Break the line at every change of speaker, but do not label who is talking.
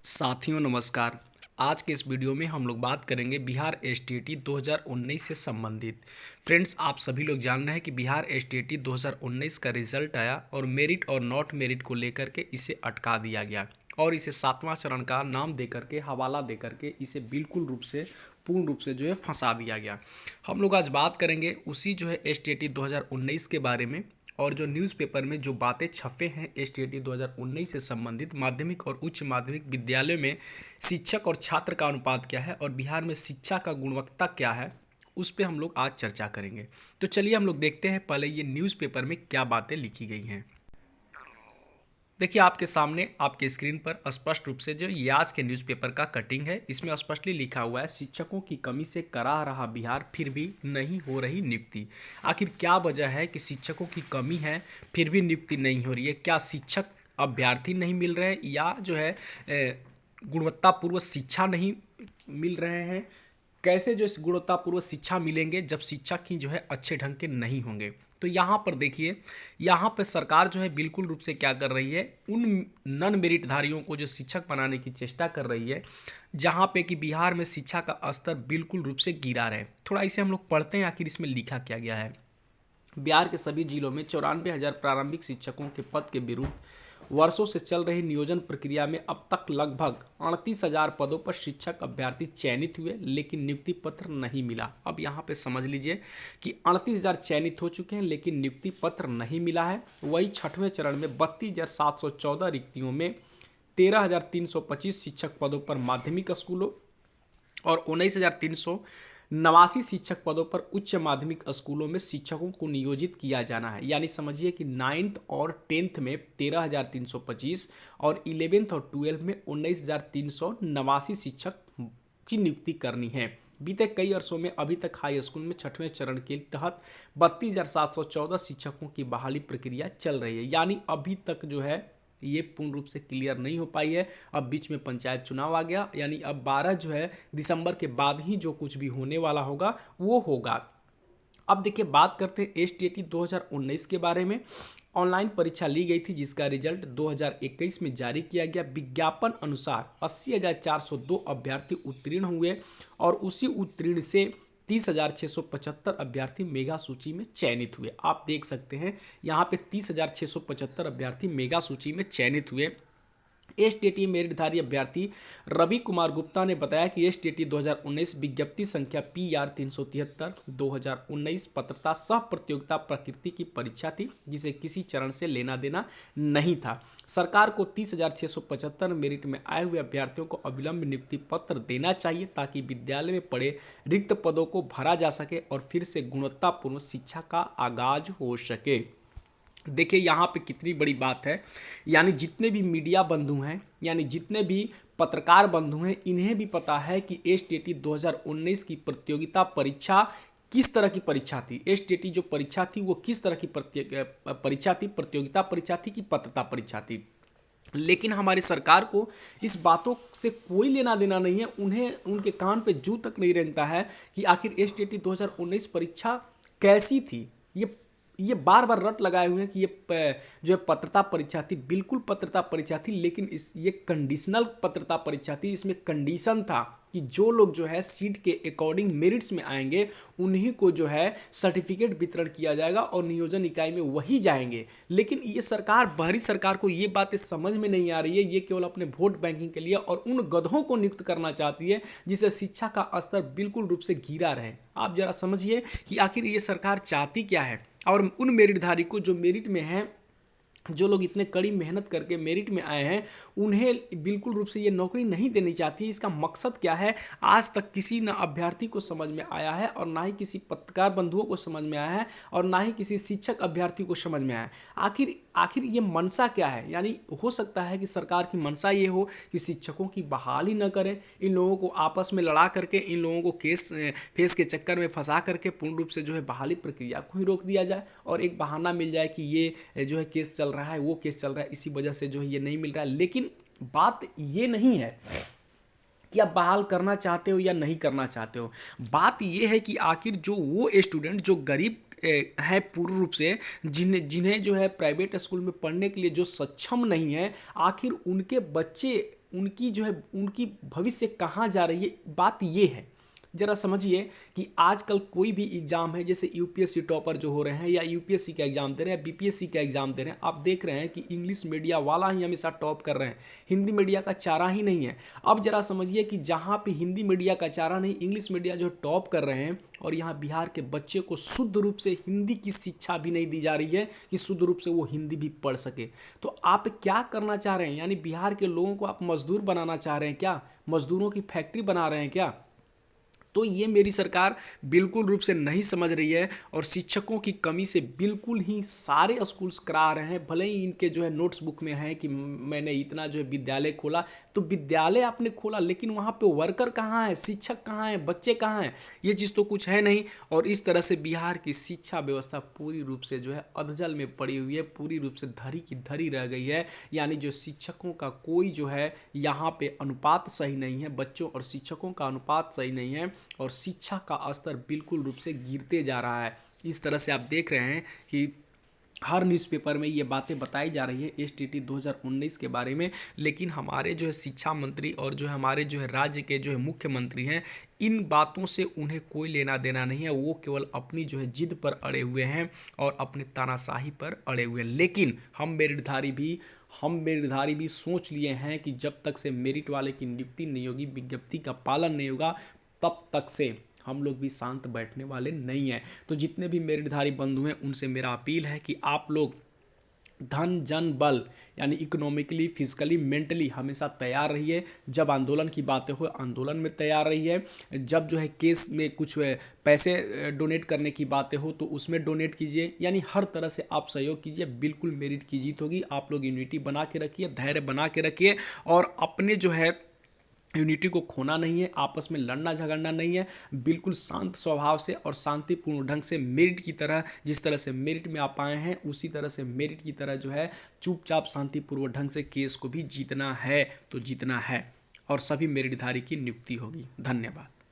साथियों नमस्कार। आज के इस वीडियो में हम लोग बात करेंगे बिहार एसटीईटी 2019 से संबंधित। फ्रेंड्स, आप सभी लोग जान रहे हैं कि बिहार एसटीईटी 2019 का रिजल्ट आया और मेरिट और नॉट मेरिट को लेकर के इसे अटका दिया गया और इसे 7वां चरण का नाम दे करके, हवाला दे करके इसे बिल्कुल रूप से पूर्ण रूप से फंसा दिया गया। हम लोग आज बात करेंगे उसी एसटीईटी 2019 के बारे में और जो न्यूज़पेपर में जो बातें छपे हैं एसटीईटी 2019 से संबंधित माध्यमिक और उच्च माध्यमिक विद्यालयों में शिक्षक और छात्र का अनुपात क्या है और बिहार में शिक्षा का गुणवत्ता क्या है, उस पे हम लोग आज चर्चा करेंगे। तो चलिए हम लोग देखते हैं पहले ये न्यूज़पेपर में क्या बातें लिखी गई हैं। देखिए आपके सामने आपके स्क्रीन पर स्पष्ट रूप से जो ये आज के न्यूज़पेपर का कटिंग है, इसमें स्पष्टली लिखा हुआ है शिक्षकों की कमी से करा रहा बिहार फिर भी नहीं हो रही नियुक्ति। आखिर क्या वजह है कि शिक्षकों की कमी है फिर भी नियुक्ति नहीं हो रही है? क्या शिक्षक अभ्यर्थी नहीं मिल रहे हैं या गुणवत्तापूर्व शिक्षा नहीं मिल रहे हैं? कैसे इस गुणवत्तापूर्व शिक्षा मिलेंगे जब शिक्षक ही अच्छे ढंग के नहीं होंगे? तो यहाँ पर देखिए, यहाँ पर सरकार बिल्कुल रूप से क्या कर रही है, उन नन मेरिटधारियों को जो शिक्षक बनाने की चेष्टा कर रही है जहाँ पे कि बिहार में शिक्षा का स्तर बिल्कुल रूप से गिरा रहे। थोड़ा इसे हम लोग पढ़ते हैं आखिर इसमें लिखा क्या गया है। बिहार के सभी जिलों में 94,000 प्रारंभिक शिक्षकों के पद के विरुद्ध वर्षों से चल रही नियोजन प्रक्रिया में अब तक लगभग 38,000 पदों पर शिक्षक अभ्यर्थी चयनित हुए, लेकिन नियुक्ति पत्र नहीं मिला। अब यहाँ पे समझ लीजिए कि 38,000 चयनित हो चुके हैं लेकिन नियुक्ति पत्र नहीं मिला है। वही छठवें चरण में 32,714 रिक्तियों में 13,325 शिक्षक पदों पर माध्यमिक स्कूलों और 19,389 शिक्षक पदों पर उच्च माध्यमिक स्कूलों में शिक्षकों को नियोजित किया जाना है। यानी समझिए कि 9th और 10th में 13,325 और 11th और 12th में 19,389 शिक्षक की नियुक्ति करनी है। बीते कई वर्षों में अभी तक हाई स्कूल में छठवें चरण के तहत 32,714 शिक्षकों की बहाली प्रक्रिया चल रही है। यानी अभी तक ये पूर्ण रूप से क्लियर नहीं हो पाई है। अब बीच में पंचायत चुनाव आ गया, यानी अब 12 दिसंबर के बाद ही जो कुछ भी होने वाला होगा वो होगा। अब देखिए बात करते हैं एसटीईटी 2019 के बारे में। ऑनलाइन परीक्षा ली गई थी जिसका रिजल्ट 2021 में जारी किया गया। विज्ञापन अनुसार 80,402 अभ्यर्थी उत्तीर्ण हुए और उसी उत्तीर्ण से 30,675 अभ्यर्थी मेगा सूची में चयनित हुए। आप देख सकते हैं यहाँ पे 30,675 अभ्यर्थी मेगा सूची में चयनित हुए। एसटीईटी मेरिटधारी अभ्यर्थी रवि कुमार गुप्ता ने बताया कि एसटीईटी 2019 विज्ञप्ति संख्या PR 373 2019 पात्रता सह प्रतियोगिता प्रकृति की परीक्षा थी जिसे किसी चरण से लेना देना नहीं था। सरकार को 30,675 मेरिट में आए हुए अभ्यर्थियों को अविलंब नियुक्ति पत्र देना चाहिए ताकि विद्यालय में पड़े रिक्त पदों को भरा जा सके और फिर से गुणवत्तापूर्ण शिक्षा का आगाज हो सके। देखिए यहाँ पे कितनी बड़ी बात है, यानी जितने भी मीडिया बंधु हैं, यानी जितने भी पत्रकार बंधु हैं, इन्हें भी पता है कि एसटीईटी 2019 की प्रतियोगिता परीक्षा किस तरह की परीक्षा थी। एसटीईटी जो परीक्षा थी वो किस तरह की परीक्षा थी, प्रतियोगिता परीक्षा थी कि पात्रता परीक्षा थी। लेकिन हमारी सरकार को इस बातों से कोई लेना देना नहीं है। उन्हें उनके कान पे जू तक नहीं रेंगता है कि आखिर एसटीईटी 2019 परीक्षा कैसी थी। ये बार बार रट लगाए हुए हैं कि ये पात्रता परीक्षा थी। बिल्कुल पात्रता परीक्षा थी, लेकिन ये कंडीशनल पात्रता परीक्षा थी। इसमें कंडीशन था कि जो लोग सीट के अकॉर्डिंग मेरिट्स में आएंगे उन्हीं को सर्टिफिकेट वितरण किया जाएगा और नियोजन इकाई में वही जाएंगे। लेकिन ये सरकार, बाहरी सरकार को ये बातें समझ में नहीं आ रही है। ये केवल अपने वोट बैंकिंग के लिए और उन गधों को नियुक्त करना चाहती है जिससे शिक्षा का स्तर बिल्कुल रूप से गिरा रहे। आप जरा समझिए कि आखिर ये सरकार चाहती क्या है। और उन मेरिटधारी को जो मेरिट में हैं, जो लोग इतने कड़ी मेहनत करके मेरिट में आए हैं, उन्हें बिल्कुल रूप से ये नौकरी नहीं देनी चाहती। इसका मकसद क्या है आज तक किसी न अभ्यर्थी को समझ में आया है और ना ही किसी पत्रकार बंधुओं को समझ में आया है और ना ही किसी शिक्षक अभ्यर्थी को समझ में आया है। आखिर ये मनसा क्या है। यानी हो सकता है कि सरकार की मनसा ये हो कि शिक्षकों की बहाली न करें, इन लोगों को आपस में लड़ा करके, इन लोगों को फेस के चक्कर में फंसा करके पूर्ण रूप से बहाली प्रक्रिया को ही रोक दिया जाए और एक बहाना मिल जाए कि ये केस चल रहा है, वो केस चल रहा है, इसी वजह से ये नहीं मिल रहा है। लेकिन बात ये नहीं है कि आप बहाल करना चाहते हो या नहीं करना चाहते हो। बात ये है कि आखिर जो वो स्टूडेंट जो गरीब है पूर्ण रूप से, जिन्हें प्राइवेट स्कूल में पढ़ने के लिए जो सक्षम नहीं है, आखिर उनके बच्चे उनकी जो है उनकी भविष्य कहाँ जा रही है, बात ये है। ज़रा समझिए कि आजकल कोई भी एग्ज़ाम है, जैसे यूपीएससी टॉपर जो हो रहे हैं या यूपीएससी का एग्ज़ाम दे रहे हैं या बीपीएससी का एग्ज़ाम दे रहे हैं, आप देख रहे हैं कि इंग्लिश मीडिया वाला ही हमेशा टॉप कर रहे हैं, हिंदी मीडिया का चारा ही नहीं है। अब ज़रा समझिए कि जहाँ पे हिंदी मीडिया का चारा नहीं, इंग्लिश मीडिया जो टॉप कर रहे हैं, और यहाँ बिहार के बच्चे को शुद्ध रूप से हिंदी की शिक्षा भी नहीं दी जा रही है कि शुद्ध रूप से वो हिंदी भी पढ़ सके। तो आप क्या करना चाह रहे हैं? यानी बिहार के लोगों को आप मजदूर बनाना चाह रहे हैं क्या? मजदूरों की फैक्ट्री बना रहे हैं क्या? तो ये मेरी सरकार बिल्कुल रूप से नहीं समझ रही है, और शिक्षकों की कमी से बिल्कुल ही सारे स्कूल्स करा रहे हैं। भले ही इनके जो है नोट्स बुक में है कि मैंने इतना जो है विद्यालय खोला, तो विद्यालय आपने खोला, लेकिन वहाँ पे वर्कर कहाँ है, शिक्षक कहाँ है, बच्चे कहाँ हैं? ये चीज़ तो कुछ है नहीं। और इस तरह से बिहार की शिक्षा व्यवस्था पूरी रूप से जो है अधजल में पड़ी हुई है, पूरी रूप से धरी की धरी रह गई है। यानी जो शिक्षकों का कोई जो है यहाँ पे अनुपात सही नहीं है, बच्चों और शिक्षकों का अनुपात सही नहीं है, और शिक्षा का स्तर बिल्कुल रूप से गिरते जा रहा है। इस तरह से आप देख रहे हैं कि हर न्यूज़पेपर में ये बातें बताई जा रही है एसटीटी 2019 के बारे में, लेकिन हमारे जो है शिक्षा मंत्री और जो है हमारे जो है राज्य के जो है मुख्यमंत्री हैं, इन बातों से उन्हें कोई लेना देना नहीं है। वो केवल अपनी जो है जिद पर अड़े हुए हैं और अपने तानाशाही पर अड़े हुए हैं। लेकिन हम मेरिटधारी भी सोच लिए हैं कि जब तक से मेरिट वाले की नियुक्ति नहीं होगी, विज्ञप्ति का पालन नहीं होगा, तब तक से हम लोग भी शांत बैठने वाले नहीं हैं। तो जितने भी मेरिटधारी बंधु हैं, उनसे मेरा अपील है कि आप लोग धन जन बल यानी इकोनॉमिकली, फिजिकली, मेंटली हमेशा तैयार रहिए। जब आंदोलन की बातें हो, आंदोलन में तैयार रहिए। जब जो है केस में कुछ पैसे डोनेट करने की बातें हो, तो उसमें डोनेट कीजिए। यानी हर तरह से आप सहयोग कीजिए, बिल्कुल मेरिट की जीत होगी। आप लोग यूनिटी बना के रखिए, धैर्य बना के रखिए, और अपने जो है यूनिटी को खोना नहीं है, आपस में लड़ना झगड़ना नहीं है। बिल्कुल शांत स्वभाव से और शांतिपूर्ण ढंग से मेरिट की तरह, जिस तरह से मेरिट में आप आए हैं, उसी तरह से मेरिट की तरह जो है चुपचाप शांतिपूर्वक ढंग से केस को भी जीतना है तो जीतना है, और सभी मेरिटधारी की नियुक्ति होगी। धन्यवाद।